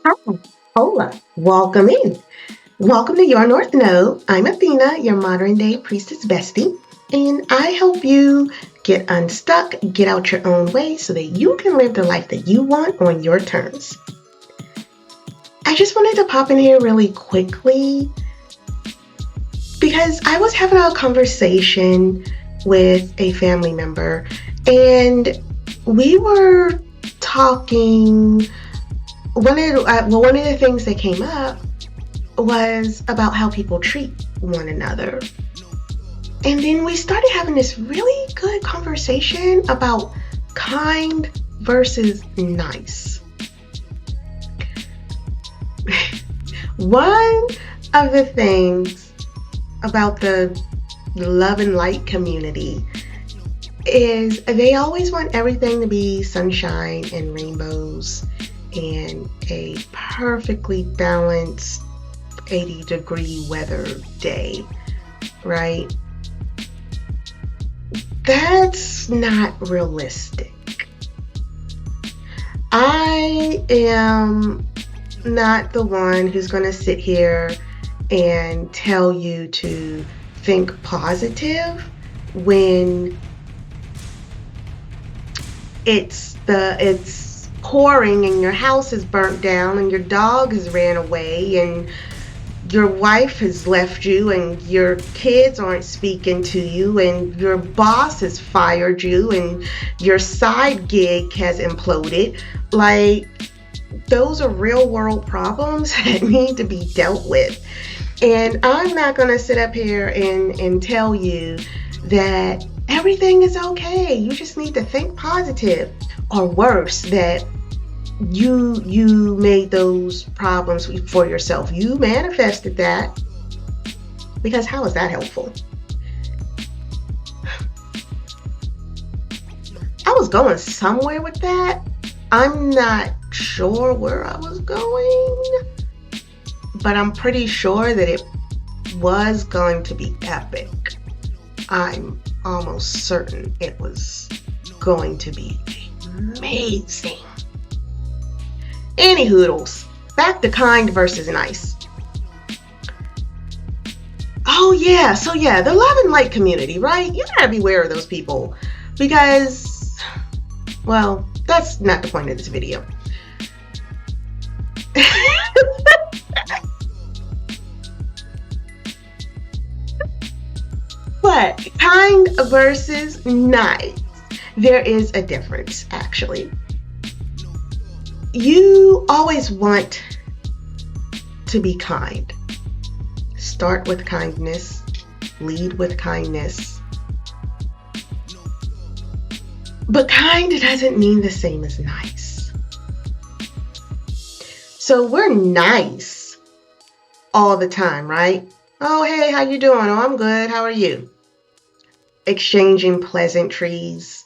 Hi, hola, welcome in. Welcome to Your North Node. I'm Athena, your modern day priestess bestie, and I help you get unstuck, get out your own way so that you can live the life that you want on your terms. I just wanted to pop in here really quickly because I was having a conversation with a family member and we were talking. One of the things that came up was about how people treat one another. And then we started having this really good conversation about kind versus nice. One of the things about the love and light community is they always want everything to be sunshine and rainbows and a perfectly balanced 80-degree weather day, right? That's not realistic. I am not the one who's going to sit here and tell you to think positive when it's pouring and your house is burnt down and your dog has ran away and your wife has left you and your kids aren't speaking to you and your boss has fired you and your side gig has imploded. Like, those are real world problems that need to be dealt with. And I'm not going to sit up here and tell you that everything is okay. You just need to think positive, or worse, that you made those problems for yourself. You manifested that, because how is that helpful? I was going somewhere with that. I'm not sure where I was going, but I'm pretty sure that it was going to be epic. I'm almost certain it was going to be amazing. Any hoodles, back to kind versus nice. Oh yeah, so yeah, the love and light community, right? You gotta beware of those people because, well, that's not the point of this video. But kind versus nice, there is a difference actually. You always want to be kind. Start with kindness, lead with kindness. But kind doesn't mean the same as nice. So we're nice all the time, right? Oh, hey, how you doing? Oh, I'm good. How are you? Exchanging pleasantries,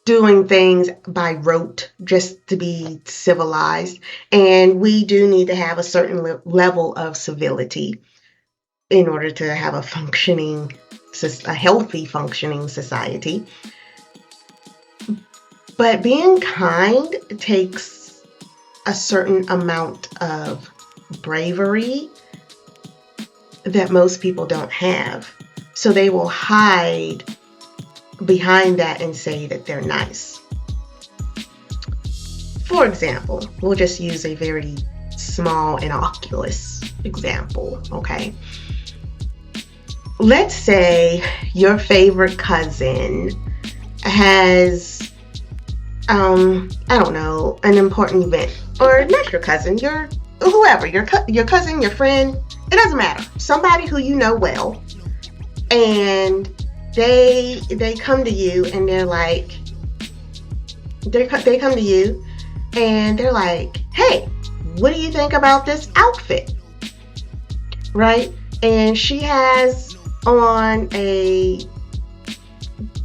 doing things by rote just to be civilized. And we do need to have a certain level of civility in order to have a healthy functioning society. But being kind takes a certain amount of bravery that most people don't have. So they will hide behind that and say that they're nice. For example, we'll just use a very small, innocuous example, okay? Let's say your favorite cousin has, I don't know, an important event. Or not your cousin, your whoever, your cousin, your friend, it doesn't matter. Somebody who you know well. And they come to you and they're like, they come to you and they're like, hey, what do you think about this outfit? Right? And she has on a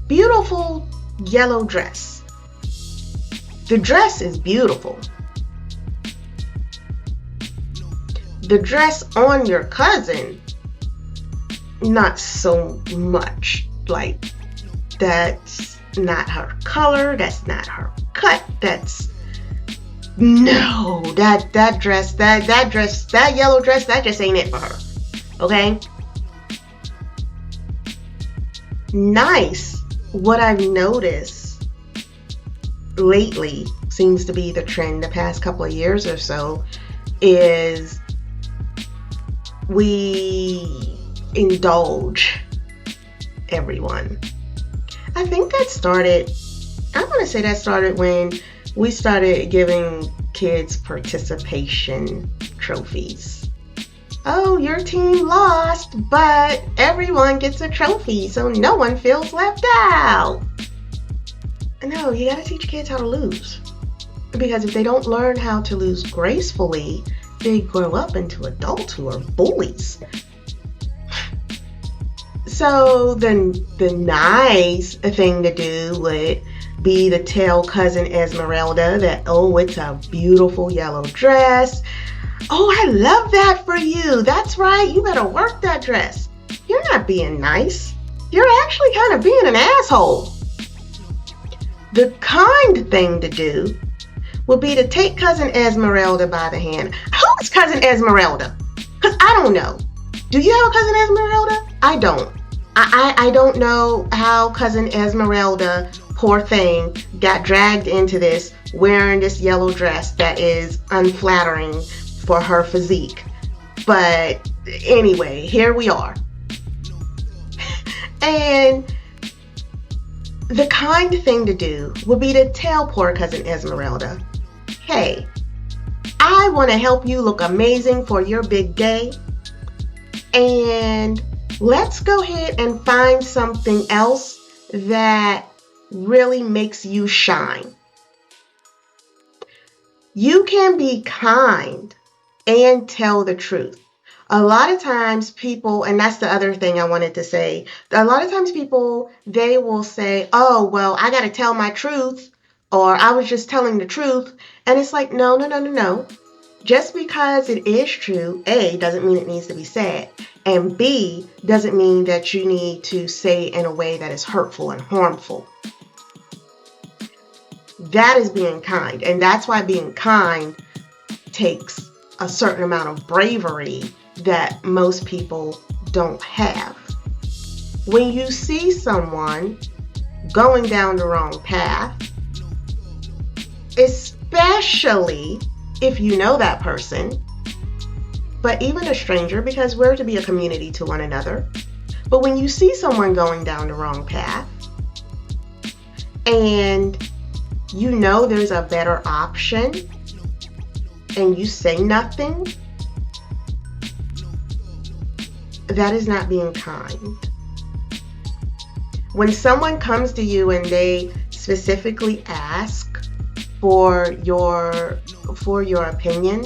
beautiful yellow dress. The dress is beautiful. The dress on your cousin, not so much. Like, that's not her color, that's not her cut, that's No, that dress, that dress, that yellow dress, that just ain't it for her. Okay? Nice. What I've noticed lately seems to be the trend the past couple of years or so is we indulge everyone. I think that started, I want to say that started when we started giving kids participation trophies. Oh, your team lost, but everyone gets a trophy, so no one feels left out. No, you gotta teach kids how to lose. Because if they don't learn how to lose gracefully, they grow up into adults who are bullies. So the nice thing to do would be to tell cousin Esmeralda that, oh, it's a beautiful yellow dress. Oh, I love that for you. That's right. You better work that dress. You're not being nice. You're actually kind of being an asshole. The kind thing to do would be to take cousin Esmeralda by the hand. Who is cousin Esmeralda? Because I don't know. Do you have a cousin Esmeralda? I don't. I don't know how cousin Esmeralda, poor thing, got dragged into this wearing this yellow dress that is unflattering for her physique. But anyway, here we are. And the kind thing to do would be to tell poor cousin Esmeralda, hey, I want to help you look amazing for your big day. And let's go ahead and find something else that really makes you shine. You can be kind and tell the truth. A lot of times people, and that's the other thing I wanted to say, a lot of times people, they will say, oh, well, I got to tell my truth, or I was just telling the truth. And it's like, no. Just because it is true, A, doesn't mean it needs to be said. And B, doesn't mean that you need to say it in a way that is hurtful and harmful. That is being kind. And that's why being kind takes a certain amount of bravery that most people don't have. When you see someone going down the wrong path, especially if you know that person, but even a stranger, because we're to be a community to one another. But when you see someone going down the wrong path and you know there's a better option and you say nothing, that is not being kind. When someone comes to you and they specifically ask for your opinion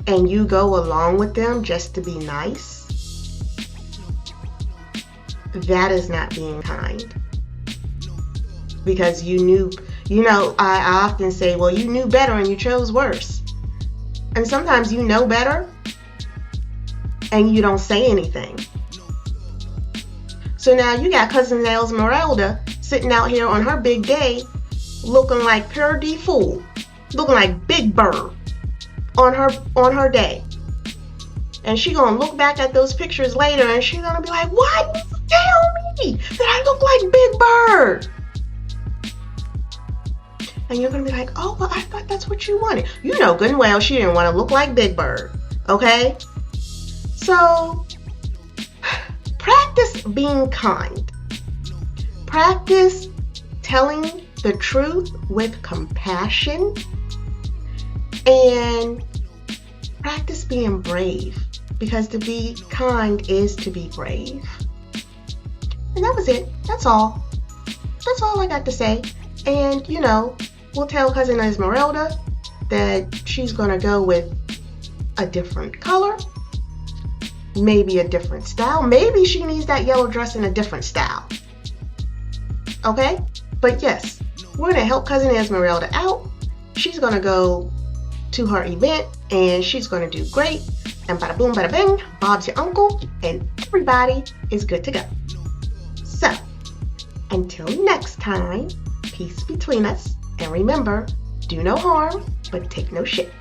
and you go along with them just to be nice, that is not being kind. Because you knew, I often say, well, you knew better and you chose worse. And sometimes you know better and you don't say anything. So now you got cousin Esmeralda sitting out here on her big day looking like pure de fool, looking like Big Bird on her day. And she gonna look back at those pictures later and she's gonna be like, why did you tell me that I look like Big Bird? And you're gonna be like, oh, well, I thought that's what you wanted. You know good and well she didn't want to look like Big Bird, okay? So practice being kind. Practice telling the truth with compassion. And practice being brave. Because to be kind is to be brave. And that was it. That's all. That's all I got to say. And, we'll tell cousin Esmeralda that she's going to go with a different color. Maybe a different style. Maybe she needs that yellow dress in a different style. Okay? But yes, we're going to help cousin Esmeralda out. She's going to go to her event and she's going to do great. And bada boom, bada bing, Bob's your uncle and everybody is good to go. So, until next time, peace between us. And remember, Do no harm, but take no shit.